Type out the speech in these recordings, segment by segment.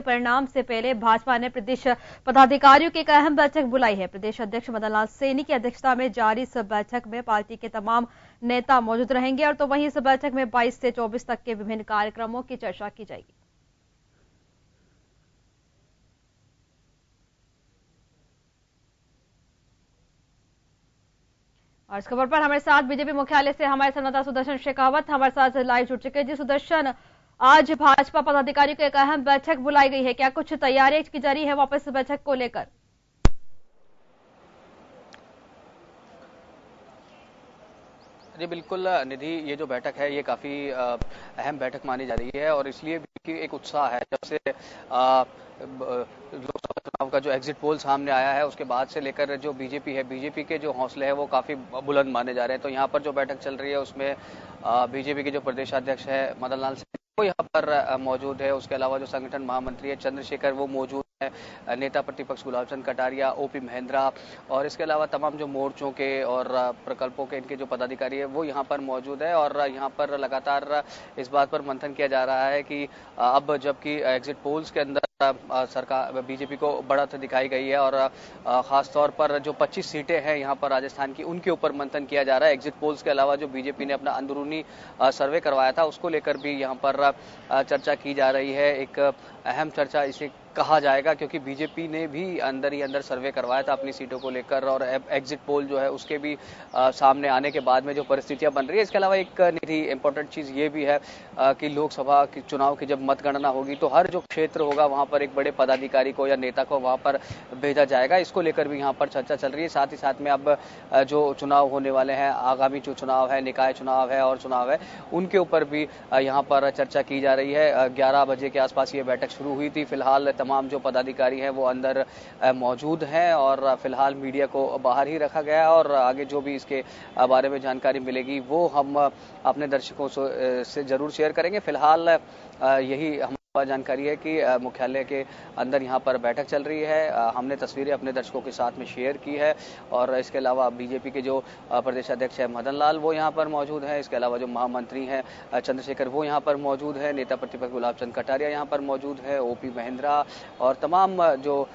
परिणाम से पहले भाजपा ने प्रदेश पदाधिकारियों की एक अहम बैठक बुलाई है। प्रदेश अध्यक्ष मदन लाल सैनी की अध्यक्षता में जारी इस बैठक में पार्टी के तमाम नेता मौजूद रहेंगे और तो वहीं इस बैठक में 22 से 24 तक के विभिन्न कार्यक्रमों की चर्चा की जाएगी। और इस खबर पर हमारे साथ बीजेपी मुख्यालय से हमारे संवाददाता सुदर्शन शेखावत हमारे साथ लाइव जुड़ चुके हैं। जी सुदर्शन, आज भाजपा पदाधिकारियों की एक अहम बैठक बुलाई गई है, क्या कुछ तैयारियां की जा रही है वापस बैठक को लेकर? जी बिल्कुल निधि, ये जो बैठक है ये काफी अहम बैठक मानी जा रही है और इसलिए भी कि एक उत्साह है। जब से लोकसभा चुनाव का जो एग्जिट पोल सामने आया है उसके बाद से लेकर जो बीजेपी है, बीजेपी के जो हौसले हैं वो काफी बुलंद माने जा रहे हैं। तो यहाँ पर जो बैठक चल रही है उसमें बीजेपी के जो प्रदेशाध्यक्ष है मदन लाल सैनी वो यहाँ पर मौजूद है। उसके अलावा जो संगठन महामंत्री है चंद्रशेखर वो मौजूद है, नेता प्रतिपक्ष गुलाब चंद कटारिया, ओपी महेंद्रा और इसके अलावा तमाम जो मोर्चों के और प्रकल्पों के इनके जो पदाधिकारी है वो यहाँ पर मौजूद है। और यहाँ पर लगातार इस बात पर मंथन किया जा रहा है कि अब जबकि एग्जिट पोल्स के अंदर सरकार बीजेपी को बढ़त दिखाई गई है और खास तौर पर जो 25 सीटें हैं यहाँ पर राजस्थान की उनके ऊपर मंथन किया जा रहा है। एग्जिट पोल्स के अलावा जो बीजेपी ने अपना अंदरूनी सर्वे करवाया था उसको लेकर भी यहाँ पर चर्चा की जा रही है। एक अहम चर्चा इसे कहा जाएगा क्योंकि बीजेपी ने भी अंदर ही अंदर सर्वे करवाया था अपनी सीटों को लेकर और एग्जिट पोल जो है उसके भी सामने आने के बाद में जो परिस्थितियां बन रही है। इसके अलावा एक निधि इंपॉर्टेंट चीज ये भी है कि लोकसभा के चुनाव की जब मतगणना होगी तो हर जो क्षेत्र होगा वहां पर एक बड़े पदाधिकारी को या नेता को वहां पर भेजा जाएगा। इसको लेकर भी यहाँ पर चर्चा चल रही है। साथ ही साथ में अब जो चुनाव होने वाले हैं, आगामी जो चुनाव है, निकाय चुनाव है और चुनाव है, उनके ऊपर भी यहाँ पर चर्चा की जा रही है। 11 बजे के आसपास ये बैठक शुरू हुई थी। फिलहाल तमाम जो पदाधिकारी हैं वो अंदर मौजूद हैं और फिलहाल मीडिया को बाहर ही रखा गया है और आगे जो भी इसके बारे में जानकारी मिलेगी वो हम अपने दर्शकों से जरूर शेयर करेंगे। फिलहाल यही जानकारी है कि मुख्यालय के अंदर यहाँ पर बैठक चल रही है। हमने तस्वीरें अपने दर्शकों के साथ में शेयर की है और इसके अलावा बीजेपी के जो प्रदेश अध्यक्ष है मदन लाल वो यहाँ पर मौजूद हैं। इसके अलावा जो महामंत्री हैं चंद्रशेखर वो यहाँ पर मौजूद है, नेता प्रतिपक्ष गुलाब चंद कटारिया यहाँ पर मौजूद है, ओपी महेंद्रा और तमाम जो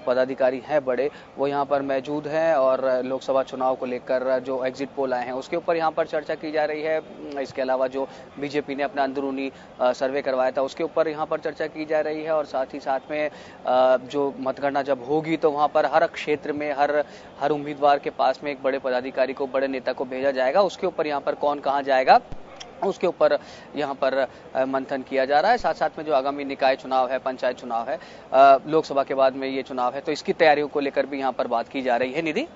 पदाधिकारी हैं बड़े वो यहाँ पर मौजूद हैं और लोकसभा चुनाव को लेकर जो एग्जिट पोल आए हैं उसके ऊपर यहाँ पर चर्चा की जा रही है। इसके अलावा जो बीजेपी ने अपना अंदरूनी सर्वे करवाया था उसके ऊपर यहाँ पर चर्चा की जा रही है और साथ ही साथ में जो मतगणना जब होगी तो वहां पर हर क्षेत्र में हर उम्मीदवार के पास में एक बड़े पदाधिकारी को, बड़े नेता को भेजा जाएगा। उसके ऊपर यहाँ पर कौन कहाँ जाएगा उसके ऊपर यहाँ पर मंथन किया जा रहा है। साथ साथ में जो आगामी निकाय चुनाव है, पंचायत चुनाव है, लोकसभा के बाद में ये चुनाव है तो इसकी तैयारियों को लेकर भी यहाँ पर बात की जा रही है। निधि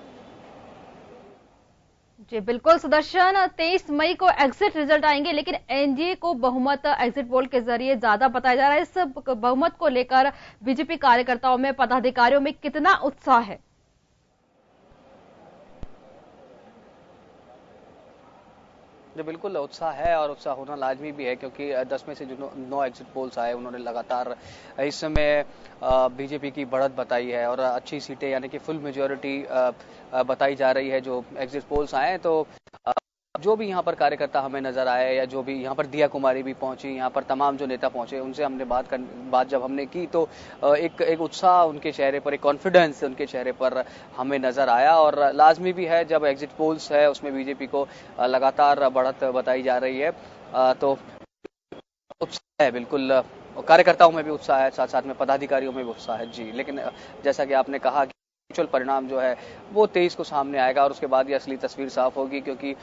जी बिल्कुल सुदर्शन, 23 मई को एग्जिट रिजल्ट आएंगे लेकिन एनडीए को बहुमत एग्जिट पोल के जरिए ज्यादा बताया जा रहा है। इस बहुमत को लेकर बीजेपी कार्यकर्ताओं में, पदाधिकारियों में कितना उत्साह है? जो बिल्कुल उत्साह है और उत्साह होना लाजमी भी है क्योंकि 10 में से जो 9 एग्जिट पोल्स आए उन्होंने लगातार इस समय बीजेपी की बढ़त बताई है और अच्छी सीटें यानी कि फुल मेजॉरिटी बताई जा रही है। जो एग्जिट पोल्स आए तो जो भी यहाँ पर कार्यकर्ता हमें नजर आए या जो भी यहाँ पर दिया कुमारी भी पहुंची, यहाँ पर तमाम जो नेता पहुंचे उनसे हमने बात जब हमने की तो एक उत्साह उनके चेहरे पर, एक कॉन्फिडेंस उनके चेहरे पर हमें नजर आया और लाजमी भी है जब एग्जिट पोल्स है उसमें बीजेपी को लगातार बढ़त बताई जा रही है तो उत्साह है। बिल्कुल कार्यकर्ताओं में भी उत्साह है, साथ साथ में पदाधिकारियों में भी उत्साह है जी। लेकिन जैसा कि आपने कहा कि एक्चुअल परिणाम जो है वो 23 को सामने आएगा और उसके बाद ये असली तस्वीर साफ होगी क्योंकि